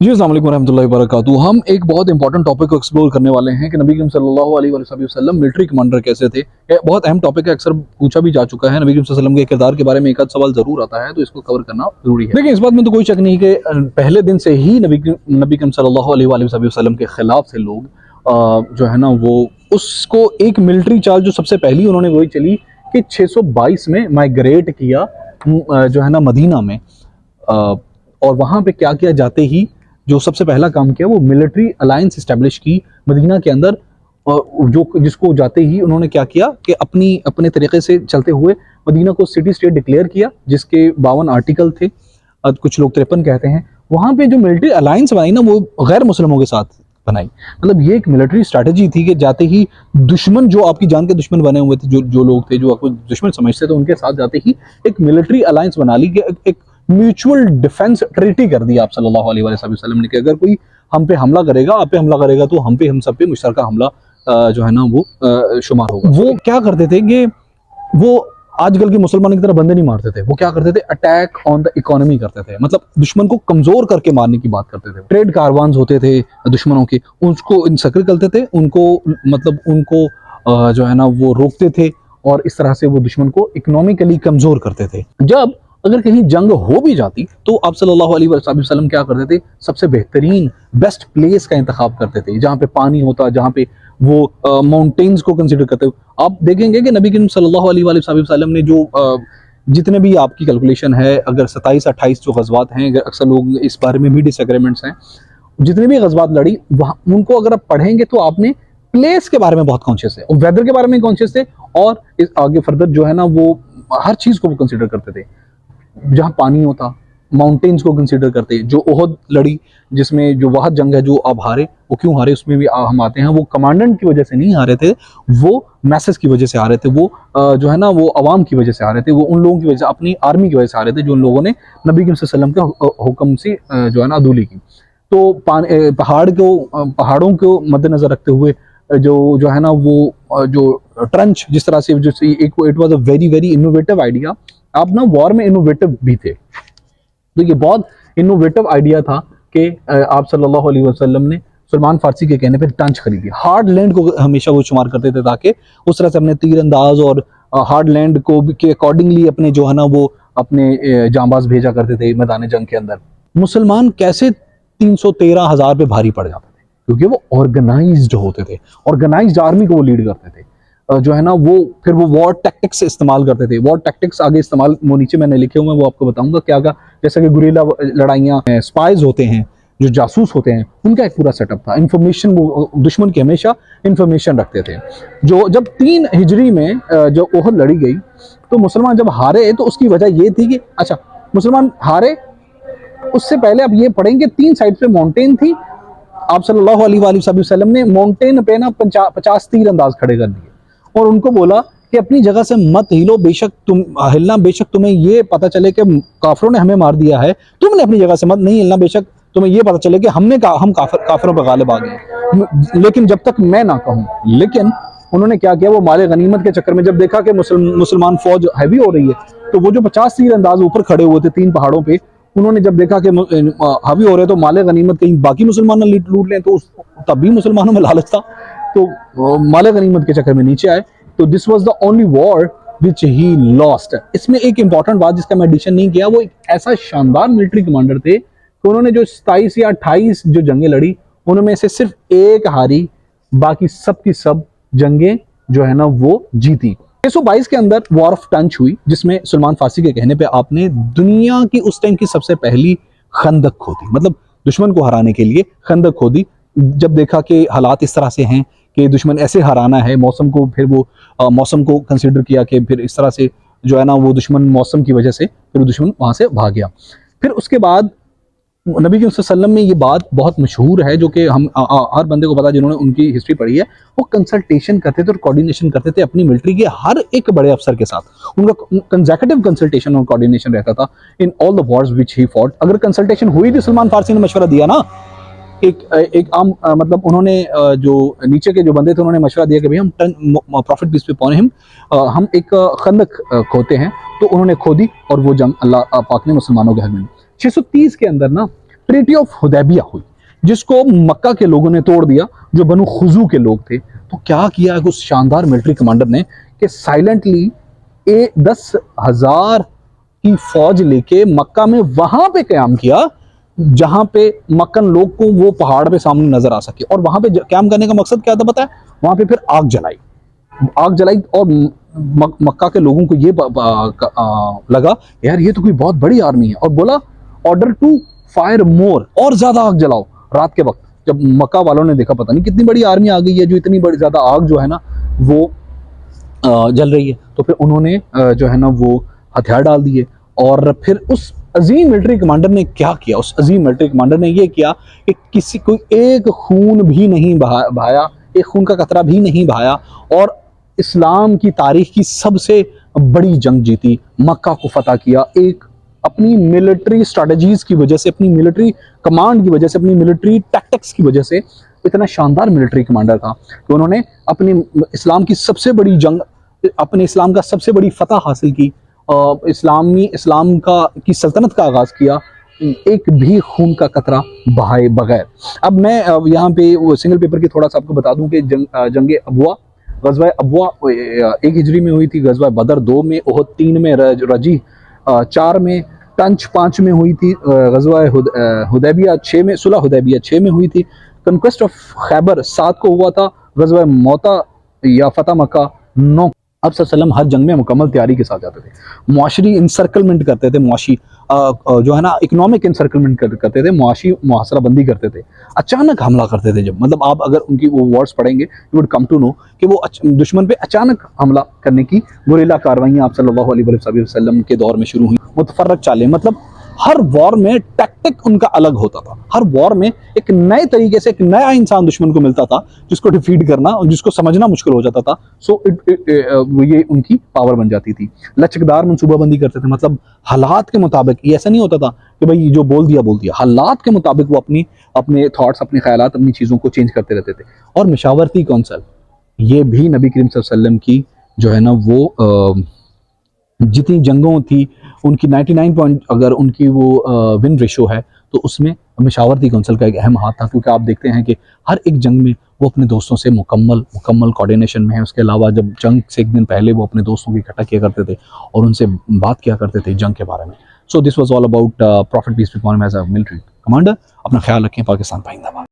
जी अस्सलाम वालेकुम रहमतुल्लाहि व बरकातुहू। हम एक बहुत इंपॉर्टेंट टॉपिक को एक्सप्लोर करने वाले हैं कि नबी करीम सल्लल्लाहु अलैहि वसल्लम मिलिट्री कमांडर कैसे थे। ये बहुत अहम टॉपिक है, अक्सर पूछा भी जा चुका है। नबी करीम सल्लल्लाहु अलैहि वसल्लम के किरदार के बारे में एक आध सवाल जरूर आता है, तो इसको कवर करना जरूरी है। लेकिन इस बात में तो कोई शक नहीं कि पहले दिन से ही नबी करीम सल्लल्लाहु अलैहि वसल्लम के खिलाफ से लोग जो है ना वो उसको एक मिलिट्री चाल जो सबसे पहली उन्होंने वही चली कि 622 में माइग्रेट किया जो है ना मदीना में, और वहां पे क्या किया, जाते ही जो सबसे पहला काम किया वो मिलिट्री अलायंस इस्टेब्लिश की मदीना के अंदर। जो जिसको जाते ही उन्होंने क्या किया कि अपने तरीके से चलते हुए मदीना को सिटी स्टेट डिक्लेयर किया, जिसके 52 आर्टिकल थे, कुछ लोग 53 कहते हैं। वहां पे जो मिलिट्री अलायंस बनाई ना वो गैर मुस्लिमों के साथ बनाई। मतलब ये एक मिलिट्री स्ट्रैटेजी थी कि जाते ही दुश्मन, जो आपकी जान के दुश्मन बने हुए थे, जो लोग थे जो आपको दुश्मन समझते थे, उनके साथ जाते ही एक मिलिट्री अलायंस बना ली, एक म्यूचुअल डिफेंस ट्रीटी कर दी आप सल्लल्लाहु अलैहि वसल्लम ने कि अगर कोई हम पे हमला करेगा, आप पे हमला करेगा, तो हम सब पे मुश्तरका हमला जो है ना वो शुमार होगा। वो क्या करते थे कि वो आजकल के मुसलमानों की तरह बंदे नहीं मारते थे। वो क्या करते थे, अटैक ऑन द इकोनॉमी करते थे। मतलब दुश्मन को कमजोर करके मारने की बात करते थे। ट्रेड कारवान्स होते थे दुश्मनों के, उसको इंसक्र करते थे, उनको मतलब उनको जो है ना वो रोकते थे, और इस तरह से वो दुश्मन को इकोनॉमिकली कमजोर करते थे। जब अगर कहीं जंग हो भी जाती तो आप सल्लल्लाहु अलैहि वसल्लम क्या करते थे, सबसे बेहतरीन बेस्ट प्लेस का इंतखाब करते थे, जहाँ पे पानी होता, जहाँ पे वो माउंटेन्स को कंसिडर करते हुए। आप देखेंगे कि नबी करीम सल्लल्लाहु अलैहि वसल्लम ने जो जितने भी आपकी कैलकुलेशन है, अगर 27-28 जो गज़वात हैं, अक्सर लोग इस बारे में भी डिसएग्रीमेंट्स हैं, जितने भी गज़वात लड़ी वहाँ उनको अगर आप पढ़ेंगे तो आपने प्लेस के बारे में बहुत कॉन्शियस है, और वेदर के बारे में कॉन्शियस थे, और इस आगे फर्दर जो है ना वो हर चीज़ को वो कंसिडर करते थे। जहाँ पानी होता, माउंटेन्स को कंसीडर करते। जो ओहद लड़ी, जिसमें जो वह जंग है जो आप हारे, वो क्यों हारे उसमें भी हम आते हैं। वो कमांडेंट की वजह से नहीं हारे थे, वो मैसेज की वजह से हारे थे, वो जो है ना वो अवाम की वजह से हारे थे, वो उन लोगों की वजह से, अपनी आर्मी की वजह से हारे थे, जो उन लोगों ने नबी करीम सल्लल्लाहु अलैहि वसल्लम के हुक्म से जो है ना अदूली की। तो पहाड़ों को मद्देनजर रखते हुए जो जो है ना वो जो ट्रंच, जिस तरह से एक it was a very very innovative idea. आप ना वॉर में इनोवेटिव भी थे, तो ये बहुत इनोवेटिव आइडिया था कि आप सल्लल्लाहु अलैहि वसल्लम ने सलमान फारसी के कहने पे टंच खरीदी। हार्ड लैंड को हमेशा वो शुमार करते थे, ताकि उस तरह से अपने तीर अंदाज और हार्ड लैंड को के अकॉर्डिंगली अपने जो है ना वो अपने जांबाज भेजा करते थे मैदान जंग के अंदर। मुसलमान कैसे 313,000 पे भारी पड़ जाते थे, क्योंकि वो ऑर्गेनाइज्ड होते थे, ऑर्गेनाइज्ड आर्मी को वो लीड करते थे। जो है ना वो फिर वो वॉर टैक्टिक्स इस्तेमाल करते थे। वॉर टैक्टिक्स आगे इस्तेमाल वो नीचे मैंने लिखे हुए हैं, वो आपको बताऊंगा क्या क्या। जैसे कि गुरिल्ला लड़ाइयाँ, स्पाइज होते हैं, जो जासूस होते हैं, उनका एक पूरा सेटअप था। इंफॉर्मेशन, वो दुश्मन की हमेशा इंफॉर्मेशन रखते थे। जो जब 3 हिजरी में जो ओहद लड़ी गई, तो मुसलमान जब हारे तो उसकी वजह ये थी कि अच्छा मुसलमान हारे, उससे पहले आप ये पढ़ेंगे 3 साइड पे माउंटेन थी। आप सल्लल्लाहु अलैहि वसल्लम ने माउंटेन पे ना 50 तीर अंदाज खड़े कर दिए, और उनको बोला कि अपनी जगह से मत हिलो, बेशक तुम हिलना, बेशक तुम्हें ये पता चले कि काफिरों ने हमें मार दिया है, तुमने अपनी जगह से मत नहीं हिलना, बेशक तुम्हें ये पता चले कि हम काफिरों पर गालिब आ गए, लेकिन जब तक मैं ना कहूं। लेकिन उन्होंने क्या किया, वो माले गनीमत के चक्कर में जब देखा कि मुसलमान फौज हैवी हो रही है, तो वो जो 50 तीर अंदाज ऊपर खड़े हुए थे 3 पहाड़ों पे, उन्होंने जब देखा कि हावी हो रहे, तो माले गनीमत कहीं बाकी मुसलमान लूट लें, तो तब भी मुसलमानों में लालच था, तो माले गनीमत के चक्कर में नीचे आए। तो this was the only war which he lost. इसमें एक इंपॉर्टेंट बात जिसका मैं एडिशन नहीं किया, वो एक ऐसा शानदार मिलिट्री कमांडर थे कि उन्होंने जो 27 या 28 जो जंगें लड़ी, उनमें से सिर्फ एक हारी, बाकी सब की सब जंगें जो है ना वो जीती। 622 के अंदर वॉर ऑफ टंच हुई, जिसमें सलमान फारसी के कहने पे आपने दुनिया की उस टाइम की सबसे पहली खंदक खोदी। मतलब दुश्मन को हराने के लिए खंदक खोदी। जब देखा कि हालात इस तरह से हैं कि दुश्मन ऐसे हराना है, मौसम को, फिर वो मौसम को कंसीडर किया कि फिर इस तरह से जो है ना वो दुश्मन मौसम की वजह से फिर दुश्मन वहां से भाग गया। फिर उसके बाद नबी के वसल्लम में ये बात बहुत मशहूर है, जो कि हम हर बंदे को पता है जिन्होंने उनकी हिस्ट्री पढ़ी है। वो कंसल्टेशन करते थे और कोऑर्डिनेशन करते थे अपनी मिलिट्री के हर एक बड़े अफसर के साथ। उनका कंसेक्यूटिव कंसल्टेशन और कोऑर्डिनेशन रहता था in all the Wars which he fought. अगर कंसल्टेशन हुई थी, सलमान फारसी ने मशवरा दिया ना, एक आम मतलब उन्होंने जो नीचे के जो बंदे थे उन्होंने मशवरा दिया कि भाई हम प्रॉफिट पीस पे पौने हम एक खंदक खोते हैं। तो उन्होंने खोदी, और वो जंग अल्लाह पाक ने मुसलमानों के हक में। 630 के अंदर ना ट्रीटी ऑफ हुदैबिया हुई, जिसको मक्का के लोगों ने तोड़ दिया, जो बनु खुजू के लोग थे। तो क्या किया उस शानदार मिलिट्री कमांडर ने कि साइलेंटली 10,000 की फौज लेके मक्का में वहां पे क्याम किया जहां पे मक्कन लोग को वो पहाड़ पे सामने नजर आ सके। और वहां पे क्याम करने का मकसद क्या था पता है? वहां पे फिर आग जलाई और मक्का के लोगों को ये लगा यार ये तो कोई बहुत बड़ी आर्मी है, और बोला ऑर्डर टू फायर मोर, और ज्यादा आग जलाओ। रात के वक्त जब मक्का वालों ने देखा पता नहीं कितनी बड़ी आर्मी आ गई है, जो इतनी बड़ी ज्यादा आग जो है ना वो जल रही है, तो फिर उन्होंने जो है ना वो हथियार डाल दिए। और फिर उस अजीम मिलिट्री कमांडर ने क्या किया? उस अजीम मिलिट्री कमांडर ने ये किया कि किसी कोई एक खून भी नहीं बहाया, एक खून का कतरा भी नहीं बहाया, और इस्लाम की तारीख की सबसे बड़ी जंग जीती, मक्का को फतह किया। एक अपनी मिलिट्री स्ट्रेटजीज की वजह से, अपनी मिलिट्री कमांड की वजह से, अपनी मिलिट्री टैक्टिक्स की वजह से इतना शानदार मिलिट्री कमांडर था कि उन्होंने अपनी इस्लाम की सबसे बड़ी जंग, अपने इस्लाम का सबसे बड़ी फतह हासिल की, इस्लाम की सल्तनत का आगाज किया, एक भी खून का कतरा बहाए बगैर। अब मैं यहाँ पे वो सिंगल पेपर की थोड़ा सा आपको बता दूं कि जंगे अबुआ, गज़वा अबुआ 1 हिजरी में हुई थी, गज़वा बदर 2 में, ओहद 3 में, रजी 4 में, तंच 5 में हुई थी, गज़वा हुदैबिया 6 में, सुलह हुदैबिया 6 में हुई थी, कॉन्क्वेस्ट ऑफ खैबर 7 को हुआ था, गज़वा मौता या फतह मक्का 9। अब सल्लम हर जंग में मुकम्मल तैयारी के साथ जाते थे, मुआशरी इंसर्कलमेंट करते थे, मुआशी जो है ना इकोनॉमिक इंसर्कलमेंट करते थे, मुआशी मुहासरा बंदी करते थे, अचानक हमला करते थे। जब मतलब आप अगर उनकी वो वर्ड्स पढ़ेंगे you would come to know कि वो दुश्मन पे अचानक हमला करने की गुरिल्ला कार्रवाइयाँ आप सल्लल्लाहु अलैहि वसल्लम के दौर में शुरू हुई। मुतफर्रक चालें, मतलब हर वॉर में टैक्टिक उनका अलग होता था, हर वॉर में एक नए तरीके से एक नया इंसान दुश्मन को मिलता था जिसको डिफीट करना और जिसको समझना मुश्किल हो जाता था। सो ये उनकी पावर बन जाती थी। लचकदार मनसूबाबंदी करते थे, मतलब हालात के मुताबिक, ये ऐसा नहीं होता था कि भाई जो बोल दिया, हालात के मुताबिक वो अपने थॉट्स, अपने ख्यालात, अपनी चीज़ों को चेंज करते रहते थे। और मशावरती कौंसल, ये भी नबी करीम सल्लल्लाहु अलैहि वसल्लम की जो है ना वो जितनी जंगों थी उनकी 99 पॉइंट अगर उनकी वो विन रेशो है तो उसमें मशावरती कौंसिल का एक अहम हाथ था, क्योंकि आप देखते हैं कि हर एक जंग में वो अपने दोस्तों से मुकम्मल कोऑर्डिनेशन में है। उसके अलावा जब जंग से एक दिन पहले वो अपने दोस्तों को इकट्ठा किया करते थे और उनसे बात किया करते थे जंग के बारे में। So this was all about prophet peace be upon him as a military commander. अपना ख्याल रखें। पाकिस्तान पाइंदाबाद।